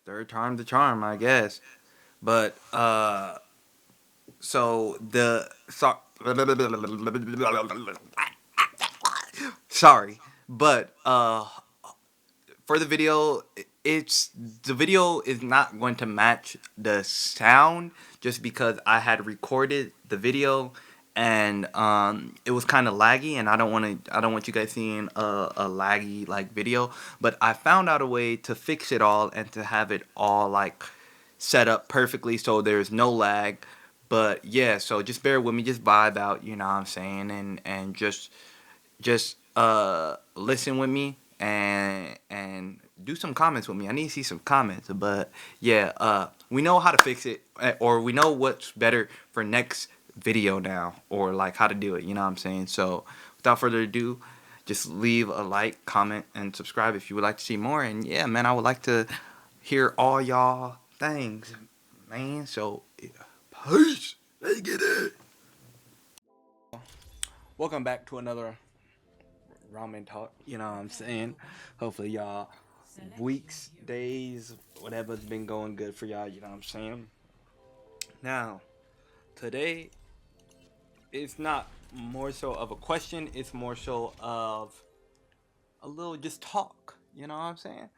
third time's the charm, I guess. But so the so, sorry, but for the video, it's the video is not going to match the sound just because I had recorded the video and it was kind of laggy, and I don't want you guys seeing a laggy like video. But I found out a way to fix it all and to have it all like set up perfectly so there's no lag. But yeah, so just bear with me, just vibe out, you know what I'm saying, and just listen with me and do some comments with me. I need to see some comments. But yeah, we know how to fix it, or we know what's better for next video now, or like how to do it, you know what I'm saying? So without further ado, just leave a like, comment, and subscribe if you would like to see more. And yeah, man, I would like to hear all y'all things, man. So yeah, peace. Let's get it. Welcome back to another ramen talk. You know what I'm saying? Hopefully y'all weeks, days, whatever's been going good for y'all. You know what I'm saying? Now, today it's not more so of a question. It's more so of a little just talk. You know what I'm saying?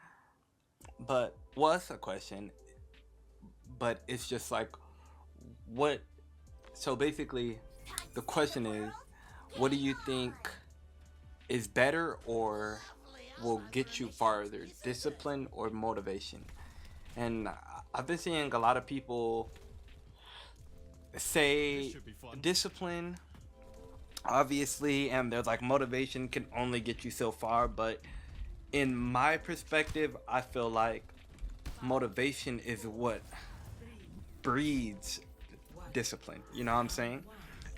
But was a question. But it's just like what. So basically, the question is, what do you think is better or will get you farther, discipline or motivation? And I've been seeing a lot of people say discipline, obviously, and there's like motivation can only get you so far. But in my perspective, I feel like motivation is what breeds discipline. You know what I'm saying?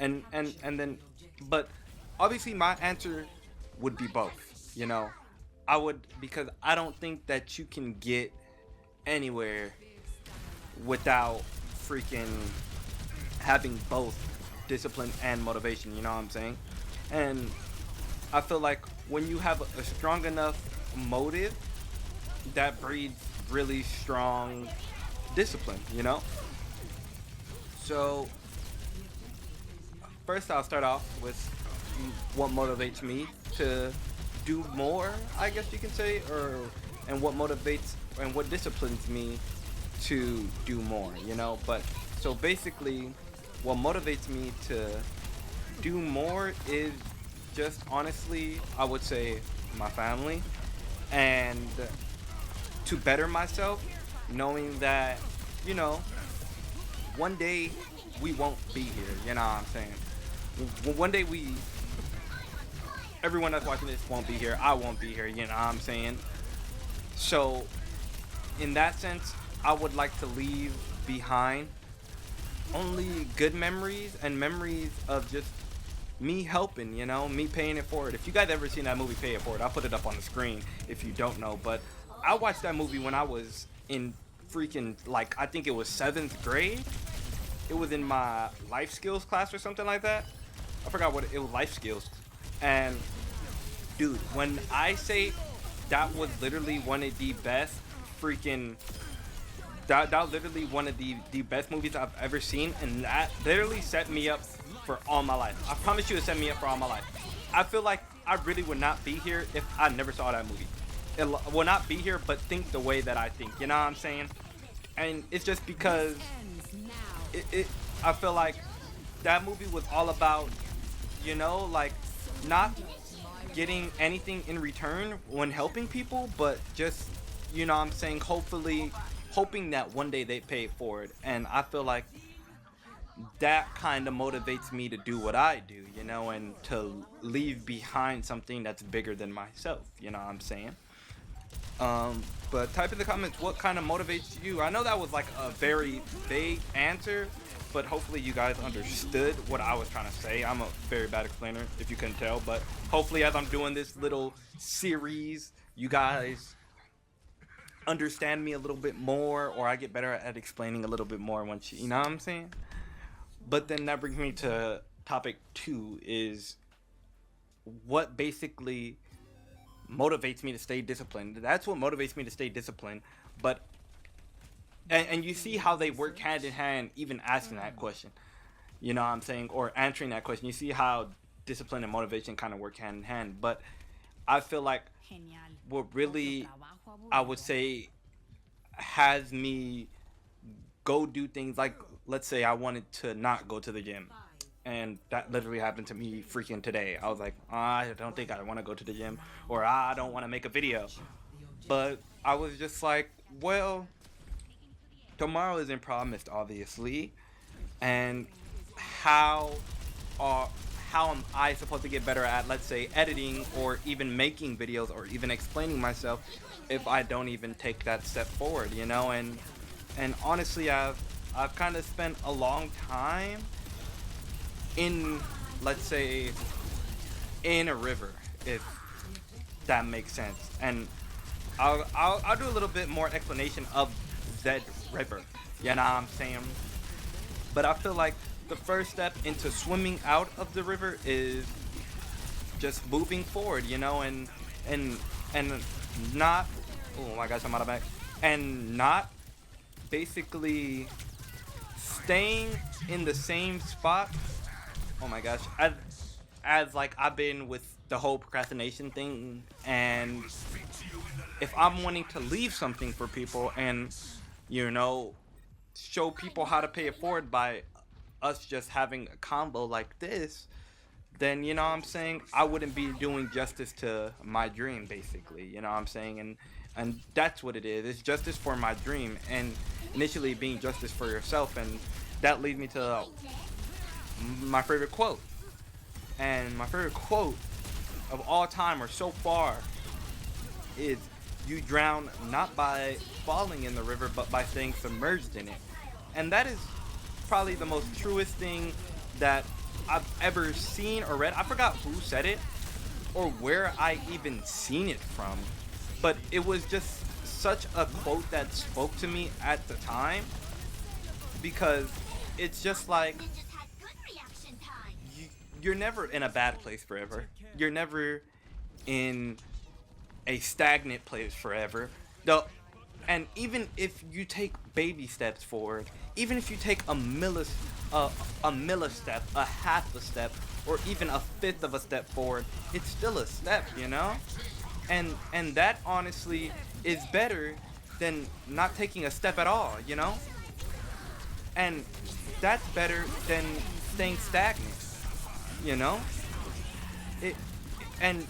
And then, but obviously, my answer would be both. You know, I would, because I don't think that you can get anywhere without freaking having both discipline and motivation. You know what I'm saying? And I feel like when you have a strong enough motive, that breeds really strong discipline. You know. So first, I'll start off with what motivates me to do more, I guess you can say, or and what motivates and what disciplines me to do more, you know. But so basically, what motivates me to do more is just honestly, I would say my family, and to better myself, knowing that, you know, one day we won't be here, you know what I'm saying? One day everyone that's watching this won't be here. I won't be here, you know what I'm saying? So, in that sense, I would like to leave behind only good memories and memories of just me helping, you know, me paying it forward. If you guys ever seen that movie Pay It Forward, I'll put it up on the screen if you don't know. But I watched that movie when I was in freaking, like, I think it was seventh grade. It was in my life skills class or something like that. I forgot what it was, life skills. And dude, when I say that was literally one of the best freaking that was literally one of the best movies I've ever seen, and that literally set me up for all my life. I promise you, it set me up for all my life. I feel like I really would not be here if I never saw that movie. It will not be here, but think the way that I think. You know what I'm saying? And it's just because it I feel like that movie was all about, you know, like not getting anything in return when helping people, but just, you know what I'm saying, hopefully hoping that one day they pay it forward. And I feel like that kind of motivates me to do what I do, you know, and to leave behind something that's bigger than myself, you know what I'm saying? But type in the comments what kind of motivates you. I know that was like a very vague answer, but hopefully you guys understood what I was trying to say. I'm a very bad explainer, if you couldn't tell, but hopefully as I'm doing this little series, you guys understand me a little bit more, or I get better at explaining a little bit more once you know what I'm saying? But then that brings me to topic two is what basically motivates me to stay disciplined. That's what motivates me to stay disciplined. But And you see how they work hand in hand, even asking that question. You know what I'm saying? Or answering that question. You see how discipline and motivation kind of work hand in hand. But I feel like what really, I would say, has me go do things like, let's say I wanted to not go to the gym. And that literally happened to me freaking today. I was like, I don't think I want to go to the gym, or I don't want to make a video. But I was just like, well, tomorrow isn't promised, obviously. And how are how am I supposed to get better at, let's say, editing or even making videos or even explaining myself if I don't even take that step forward, you know? And honestly, I've kind of spent a long time in, let's say, in a river, if that makes sense. And I'll do a little bit more explanation of that river. You know what I'm saying? But I feel like the first step into swimming out of the river is just moving forward, you know, and not, oh my gosh, I'm out of back, and not basically staying in the same spot. Oh my gosh, as like I've been with the whole procrastination thing, and if I'm wanting to leave something for people and, you know, show people how to pay it forward by us just having a combo like this, then, you know what I'm saying, I wouldn't be doing justice to my dream, basically, you know what I'm saying? And that's what it is. It's justice for my dream, and initially being justice for yourself. And that leads me to my favorite quote. And my favorite quote of all time, or so far, is, you drown not by falling in the river, but by staying submerged in it. And that is probably the most truest thing that I've ever seen or read. I forgot who said it or where I even seen it from, but it was just such a quote that spoke to me at the time, because it's just like, you're never in a bad place forever. You're never in a stagnant place forever. Though, and even if you take baby steps forward, even if you take a millistep, a half a step, or even a fifth of a step forward, it's still a step, you know? And that honestly is better than not taking a step at all, you know? And that's better than staying stagnant, you know? It and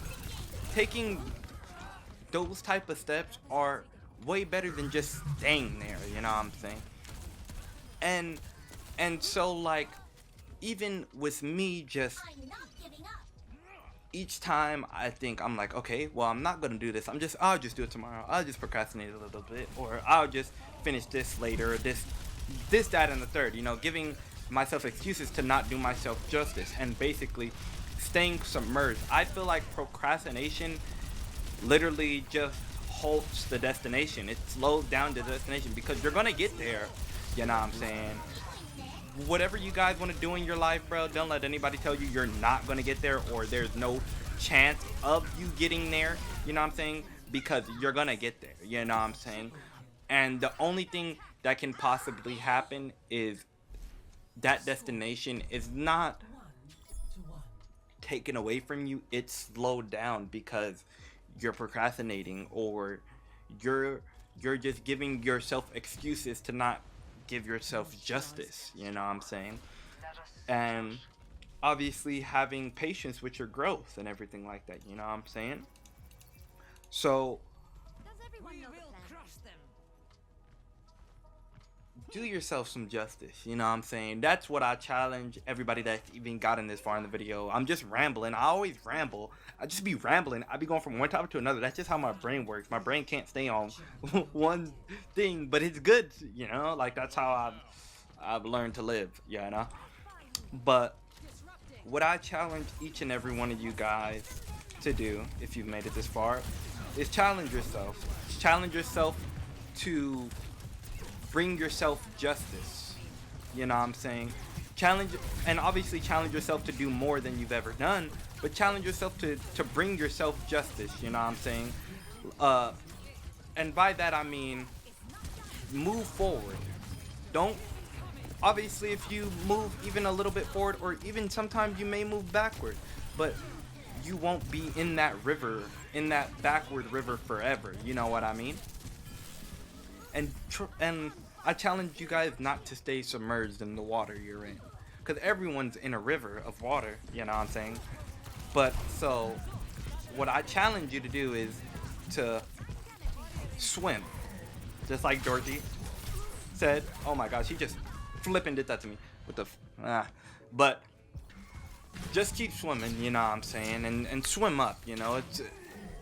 taking those type of steps are way better than just staying there, you know what I'm saying? And so, like, even with me, just each time I think, I'm like, okay, well, I'm not gonna do this, I'll just do it tomorrow, I'll just procrastinate a little bit, or I'll just finish this later, this that and the third, you know, giving myself excuses to not do myself justice, and basically staying submerged. I feel like procrastination literally just halts the destination. It slows down the destination, because you're gonna get there, you know what I'm saying? Whatever you guys want to do in your life, bro, don't let anybody tell you you're not gonna get there, or there's no chance of you getting there, you know what I'm saying? Because you're gonna get there, you know what I'm saying? And the only thing that can possibly happen is that destination is not taken away from you, it's slowed down, because you're procrastinating, or you're just giving yourself excuses to not give yourself justice, you know what I'm saying? And obviously having patience with your growth and everything like that, you know what I'm saying? So do yourself some justice, you know what I'm saying? That's what I challenge everybody that's even gotten this far in the video. I'm just rambling. I always ramble. I just be rambling. I be going from one topic to another. That's just how my brain works. My brain can't stay on one thing, but it's good, you know? Like, that's how I've learned to live, you know? But what I challenge each and every one of you guys to do, if you've made it this far, is challenge yourself. Challenge yourself to bring yourself justice, you know what I'm saying? Challenge, and obviously challenge yourself to do more than you've ever done, but challenge yourself to bring yourself justice, you know what I'm saying? And by that I mean move forward. Don't Obviously, if you move even a little bit forward, or even sometimes you may move backward, but you won't be in that river, in that backward river forever. You know what I mean? And I challenge you guys not to stay submerged in the water you're in, because everyone's in a river of water. You know what I'm saying? But so, what I challenge you to do is to swim, just like Dorothy said. Oh my gosh, she just flipping did that to me with the but just keep swimming, you know what I'm saying, and swim up, you know. It's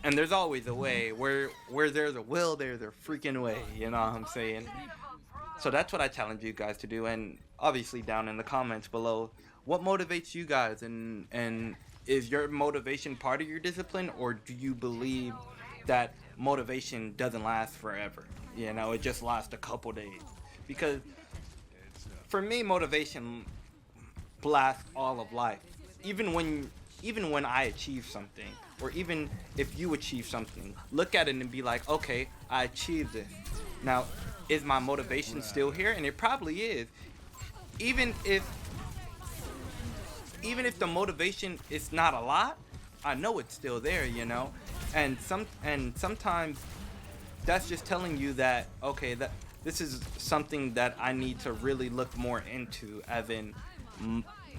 And there's always a way. Where there's a will, there's a freaking way, you know what I'm saying. So that's what I challenge you guys to do. And obviously down in the comments below, what motivates you guys, and is your motivation part of your discipline, or do you believe that motivation doesn't last forever? You know, it just lasts a couple days. Because for me, motivation lasts all of life. Even when I achieve something, or even if you achieve something, look at it and be like, okay, I achieved this. Now, is my motivation still here? And it probably is. Even if the motivation is not a lot, I know it's still there, you know. And sometimes that's just telling you that, okay, that this is something that I need to really look more into, as in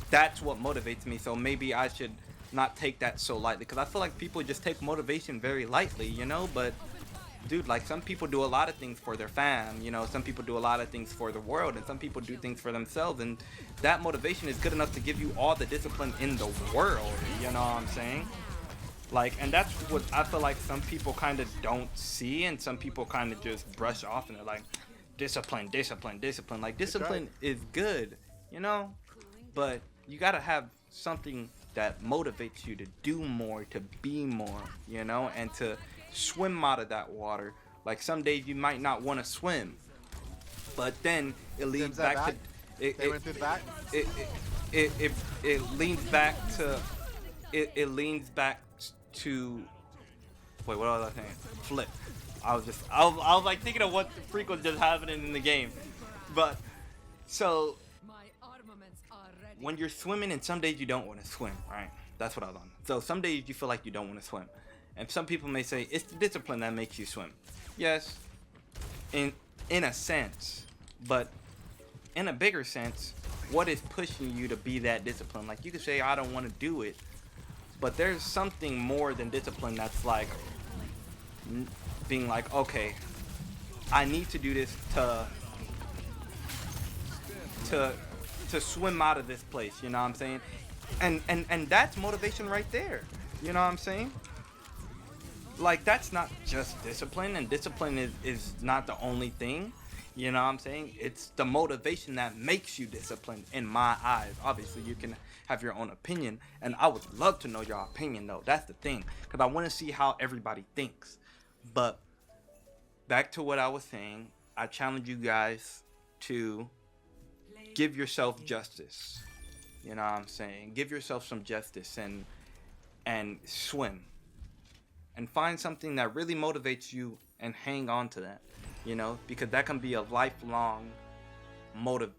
that's what motivates me. So maybe I should not take that so lightly, because I feel like people just take motivation very lightly, you know. But dude, like, some people do a lot of things for their fam, you know. Some people do a lot of things for the world, and some people do things for themselves, and that motivation is good enough to give you all the discipline in the world, you know what I'm saying? Like, and that's what I feel like some people kind of don't see, and some people kind of just brush off, and they're like, discipline, discipline, discipline. Like, discipline is good, you know, but you gotta have something that motivates you to do more, to be more, you know, and to swim out of that water. Like, some days you might not want to swim, but then it leads back to they went through the back. it it it, it leans back to it leans back to wait, what was I saying? Flip. I was like thinking of what the freak was just happening in the game. But so when you're swimming, and some days you don't want to swim, right? That's what I was on. So some days you feel like you don't want to swim. And some people may say it's the discipline that makes you swim. Yes, in a sense, but in a bigger sense, what is pushing you to be that disciplined? Like, you could say I don't want to do it, but there's something more than discipline that's like being like, okay, I need to do this to swim out of this place, you know what I'm saying? And that's motivation right there. You know what I'm saying? Like, that's not just discipline, and discipline is not the only thing. You know what I'm saying? It's the motivation that makes you disciplined in my eyes. Obviously, you can have your own opinion, and I would love to know your opinion, though. That's the thing, because I want to see how everybody thinks. But back to what I was saying, I challenge you guys to give yourself justice. You know what I'm saying? Give yourself some justice, and swim. And find something that really motivates you and hang on to that, you know, because that can be a lifelong motive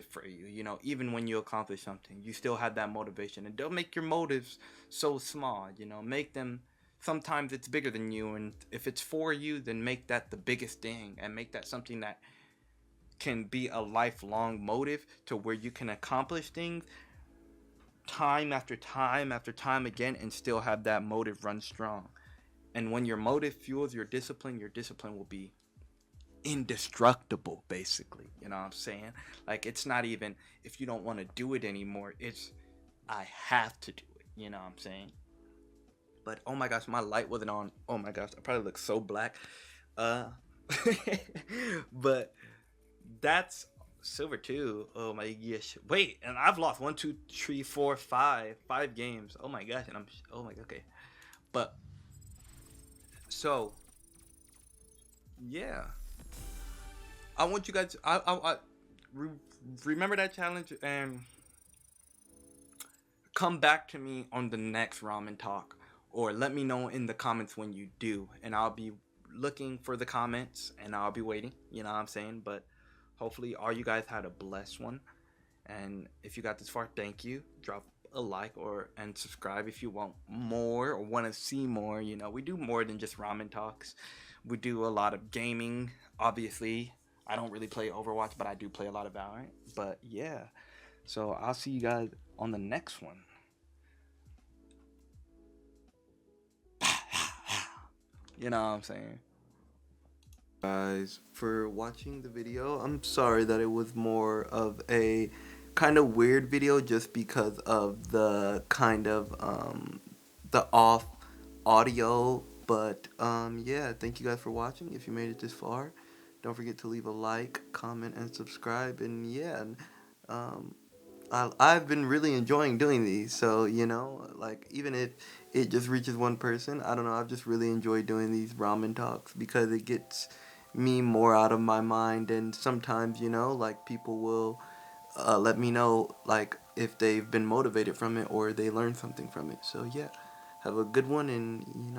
for you, you know. Even when you accomplish something, you still have that motivation. And don't make your motives so small, you know. Make them, sometimes it's bigger than you, and if it's for you, then make that the biggest thing, and make that something that can be a lifelong motive, to where you can accomplish things time after time after time again, and still have that motive run strong. And when your motive fuels your discipline will be indestructible, basically. You know what I'm saying? Like, it's not even if you don't want to do it anymore. It's, I have to do it. You know what I'm saying? But, oh my gosh, my light wasn't on. Oh my gosh, I probably look so black. But that's silver too. Oh my gosh. Wait, and I've lost 1, 2, 3, 4, 5 games. Oh my gosh, and oh my, okay. But so, yeah, I want you guys to, remember that challenge, and come back to me on the next ramen talk, or let me know in the comments when you do, and I'll be looking for the comments, and I'll be waiting. You know what I'm saying? But hopefully, all you guys had a blessed one. And if you got this far, thank you. Drop a like or and subscribe if you want more or want to see more. You know, we do more than just ramen talks. We do a lot of gaming. Obviously, I don't really play Overwatch, but I do play a lot of Valorant. But yeah, so I'll see you guys on the next one. You know what I'm saying? Guys, for watching the video. I'm sorry that it was more of a kind of weird video just because of the kind of the off audio, but yeah, thank you guys for watching. If you made it this far, don't forget to leave a like, comment, and subscribe. And yeah, um I've been really enjoying doing these. So, like, even if it just reaches one person, I don't know, I've just really enjoyed doing these ramen talks because it gets me more out of my mind. And sometimes, like, people will let me know, like, if they've been motivated from it or they learned something from it. So, yeah, have a good one. And,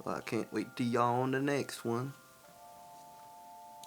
I can't wait to y'all on the next one.